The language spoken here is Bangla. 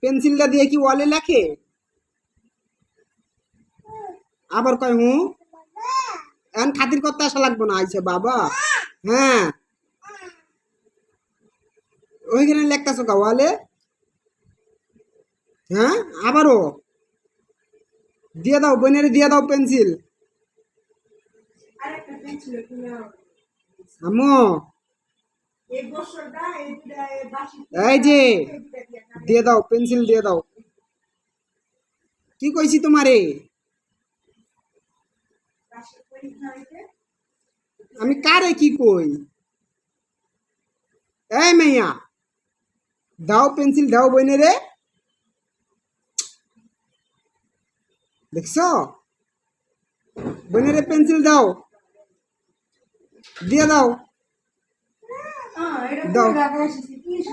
পেন্সিলটা দিয়ে কি ওয়ালে লেখে? আবার কয় হুঁ? এখন খাতির করতে আসা লাগবো না, আইছে বাবা। হ্যাঁ, ওইখানে লেখতেছো কা ওয়ালে? হ্যাঁ, আবারও দিয়ে দাও, বোনের দিয়ে দাও পেন্সিল। আম্মু, এই যে দিয়ে দাও, পেন্সিল দিয়ে দাও। কি কইছি তোমারে? আমি কারে কি কই? এই মাইয়া, দাও পেন্সিল দাও বোনেরে। দেখছো, বোনেরে পেন্সিল দাও, দিয়ে দাও। দাও।